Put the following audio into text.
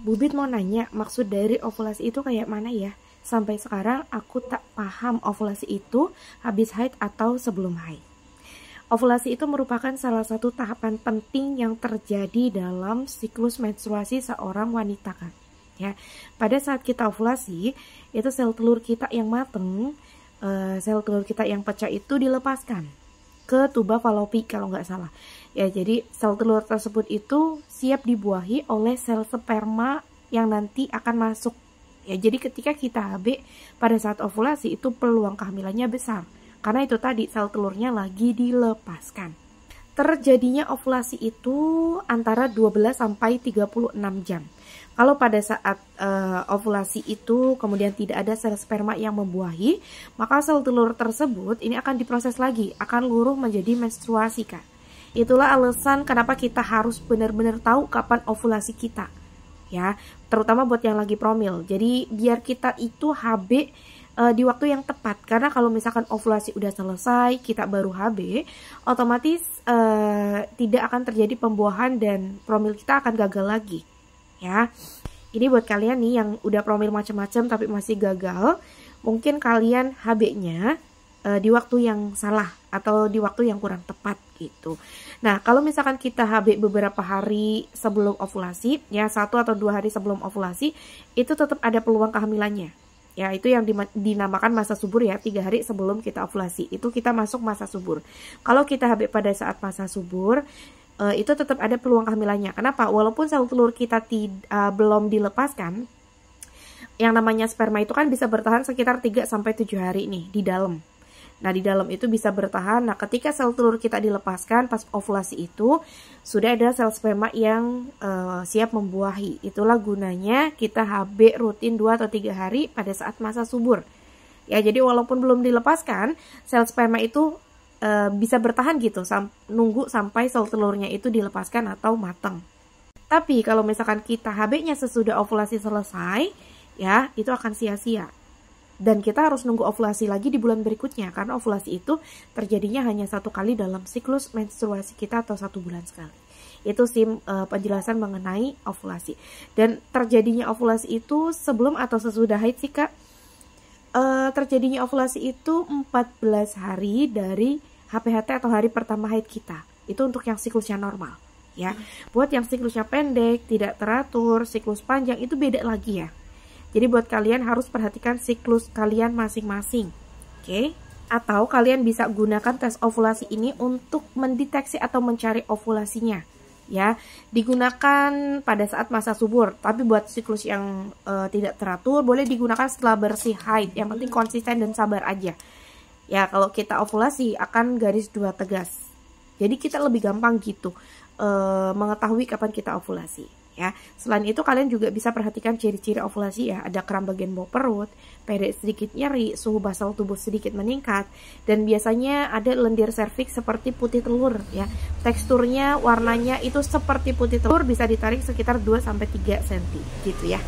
Bubit mau nanya, maksud dari ovulasi itu kayak mana ya? Sampai sekarang aku tak paham ovulasi itu habis haid atau sebelum haid. Ovulasi itu merupakan salah satu tahapan penting yang terjadi dalam siklus menstruasi seorang wanita kan. Ya, pada saat kita ovulasi, itu sel telur kita yang mateng, sel telur kita yang pecah itu dilepaskan ke tuba falopi kalau nggak salah. Ya, jadi sel telur tersebut itu siap dibuahi oleh sel sperma yang nanti akan masuk. Ya, jadi ketika kita HB pada saat ovulasi itu peluang kehamilannya besar. Karena itu tadi sel telurnya lagi dilepaskan. Terjadinya ovulasi itu antara 12 sampai 36 jam. Kalau pada saat ovulasi itu kemudian tidak ada sel sperma yang membuahi, maka sel telur tersebut ini akan diproses lagi, akan luruh menjadi menstruasi, Kak. Itulah alasan kenapa kita harus benar-benar tahu kapan ovulasi kita. Ya, terutama buat yang lagi promil. Jadi biar kita itu HB di waktu yang tepat. Karena kalau misalkan ovulasi udah selesai, kita baru HB, otomatis tidak akan terjadi pembuahan dan promil kita akan gagal lagi. Ya, ini buat kalian nih yang udah promil macam-macam tapi masih gagal, mungkin kalian HB-nya di waktu yang salah atau di waktu yang kurang tepat gitu. Nah, kalau misalkan kita HB beberapa hari sebelum ovulasi, ya 1 atau 2 hari sebelum ovulasi, itu tetap ada peluang kehamilannya. Ya, itu yang dinamakan masa subur ya, 3 hari sebelum kita ovulasi. Itu kita masuk masa subur. Kalau kita HB pada saat masa subur, itu tetap ada peluang kehamilannya. Kenapa? Walaupun sel telur kita belum dilepaskan, yang namanya sperma itu kan bisa bertahan sekitar 3-7 hari nih di dalam. Nah, di dalam itu bisa bertahan. Nah, ketika sel telur kita dilepaskan pas ovulasi itu, sudah ada sel sperma yang siap membuahi. Itulah gunanya kita HB rutin 2 atau 3 hari pada saat masa subur. Ya, jadi walaupun belum dilepaskan, sel sperma itu bisa bertahan gitu, nunggu sampai sel telurnya itu dilepaskan atau matang. Tapi kalau misalkan kita HB-nya sesudah ovulasi selesai, ya itu akan sia-sia. Dan kita harus nunggu ovulasi lagi di bulan berikutnya, karena ovulasi itu terjadinya hanya 1 kali dalam siklus menstruasi kita atau 1 bulan sekali. Itu sih penjelasan mengenai ovulasi. Dan terjadinya ovulasi itu sebelum atau sesudah haid sih, Kak? Terjadinya ovulasi itu 14 hari dari HPHT atau hari pertama haid kita. Itu untuk yang siklusnya normal ya. Buat yang siklusnya pendek, tidak teratur, siklus panjang itu beda lagi ya. Jadi buat kalian harus perhatikan siklus kalian masing-masing. Oke? Atau kalian bisa gunakan tes ovulasi ini untuk mendeteksi atau mencari ovulasinya. Ya, digunakan pada saat masa subur. Tapi buat siklus yang tidak teratur boleh digunakan setelah bersih haid. Yang penting konsisten dan sabar aja. Ya, kalau kita ovulasi akan garis 2 tegas. Jadi kita lebih gampang gitu mengetahui kapan kita ovulasi. Ya, selain itu kalian juga bisa perhatikan ciri-ciri ovulasi ya. Ada kram bagian bawah perut, pede sedikit nyeri, suhu basal tubuh sedikit meningkat, dan biasanya ada lendir serviks seperti putih telur ya. Teksturnya, warnanya itu seperti putih telur, bisa ditarik sekitar 2-3 cm gitu ya.